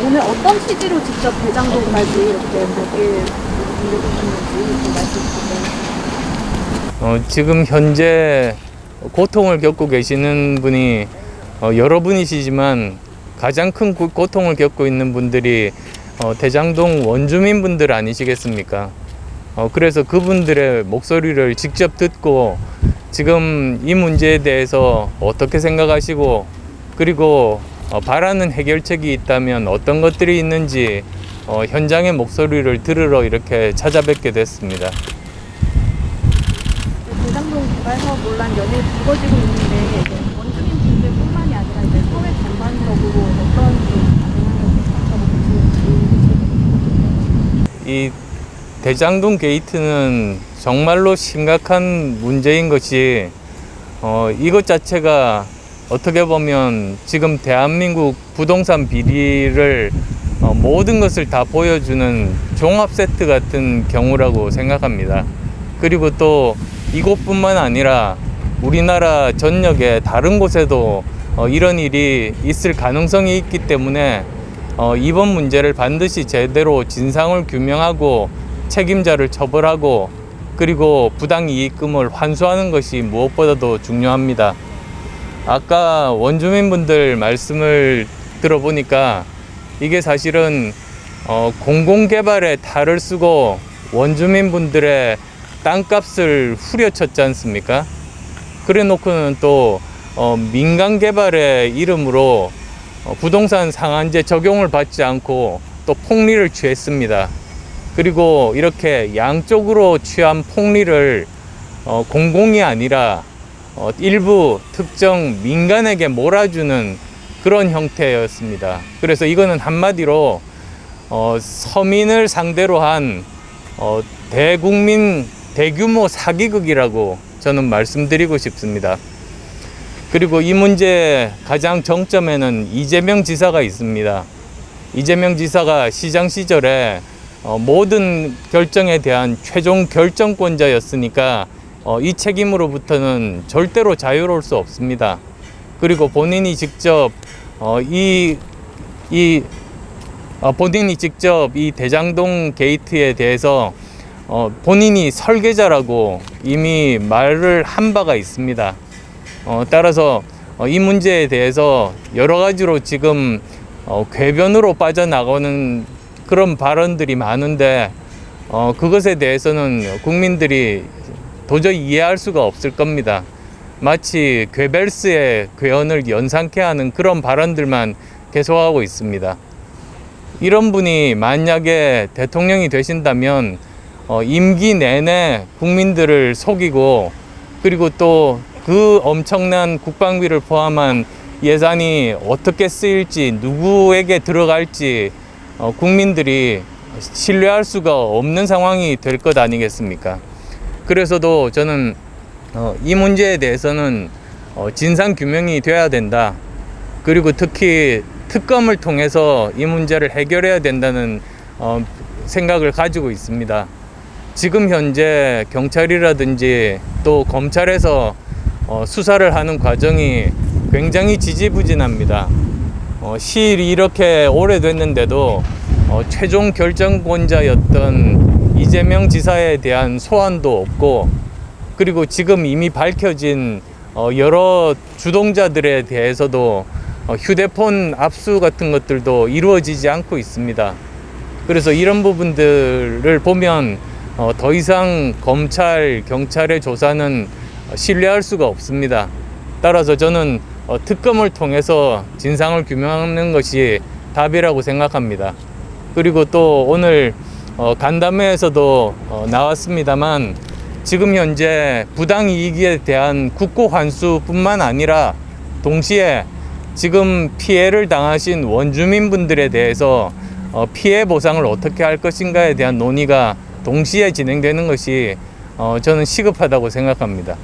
오늘 어떤 취지로 직접 대장동까지 이렇게 거기에 옮겨주셨는지 좀 말씀 부탁드립니다. 지금 현재 고통을 겪고 계시는 분이 여러 분이시지만 가장 큰 고통을 겪고 있는 분들이 대장동 원주민분들 아니시겠습니까? 그래서 그분들의 목소리를 직접 듣고 지금 이 문제에 대해서 어떻게 생각하시고 그리고 바라는 해결책이 있다면 어떤 것들이 있는지 현장의 목소리를 들으러 이렇게 찾아뵙게 됐습니다. 대장동 개발 사업 논란 연일 불거지고 있는데 이제 원주민분들뿐만이 아니라 이제 사회 전반적으로 어떤 반응을 생각하고 계시는지. 이 대장동 게이트는 정말로 심각한 문제인 것이 이것 자체가 어떻게 보면 지금 대한민국 부동산 비리를 모든 것을 다 보여주는 종합 세트 같은 경우라고 생각합니다. 그리고 또 이곳뿐만 아니라 우리나라 전역의 다른 곳에도 이런 일이 있을 가능성이 있기 때문에 이번 문제를 반드시 제대로 진상을 규명하고 책임자를 처벌하고 그리고 부당이익금을 환수하는 것이 무엇보다도 중요합니다. 아까 원주민분들 말씀을 들어보니까 이게 사실은 공공개발에 탈을 쓰고 원주민분들의 땅값을 후려쳤지 않습니까? 그래 놓고는 또 민간개발의 이름으로 부동산 상한제 적용을 받지 않고 또 폭리를 취했습니다. 그리고 이렇게 양쪽으로 취한 폭리를 공공이 아니라 일부 특정 민간에게 몰아주는 그런 형태였습니다. 그래서 이거는 한마디로 서민을 상대로 한 대규모 사기극이라고 저는 말씀드리고 싶습니다. 그리고 이 문제 가장 정점에는 이재명 지사가 있습니다. 이재명 지사가 시장 시절에 모든 결정에 대한 최종 결정권자였으니까 이 책임으로부터는 절대로 자유로울 수 없습니다. 그리고 본인이 직접 이 대장동 게이트에 대해서 본인이 설계자라고 이미 말을 한 바가 있습니다. 따라서 이 문제에 대해서 여러 가지로 지금 궤변으로 빠져나가는 그런 발언들이 많은데 그것에 대해서는 국민들이 도저히 이해할 수가 없을 겁니다. 마치 괴벨스의 괴언을 연상케 하는 그런 발언들만 계속하고 있습니다. 이런 분이 만약에 대통령이 되신다면 임기 내내 국민들을 속이고 그리고 또 그 엄청난 국방비를 포함한 예산이 어떻게 쓰일지 누구에게 들어갈지 국민들이 신뢰할 수가 없는 상황이 될 것 아니겠습니까? 그래서도 저는 이 문제에 대해서는 진상 규명이 돼야 된다. 그리고 특히 특검을 통해서 이 문제를 해결해야 된다는 생각을 가지고 있습니다. 지금 현재 경찰이라든지 또 검찰에서 수사를 하는 과정이 굉장히 지지부진합니다. 시일이 이렇게 오래됐는데도 최종 결정권자였던 이재명 지사에 대한 소환도 없고 그리고 지금 이미 밝혀진 여러 주동자들에 대해서도 휴대폰 압수 같은 것들도 이루어지지 않고 있습니다. 그래서 이런 부분들을 보면 더 이상 검찰, 경찰의 조사는 신뢰할 수가 없습니다. 따라서 저는 특검을 통해서 진상을 규명하는 것이 답이라고 생각합니다. 그리고 또 오늘 간담회에서도 나왔습니다만 지금 현재 부당이익에 대한 국고환수뿐만 아니라 동시에 지금 피해를 당하신 원주민분들에 대해서 피해 보상을 어떻게 할 것인가에 대한 논의가 동시에 진행되는 것이 저는 시급하다고 생각합니다.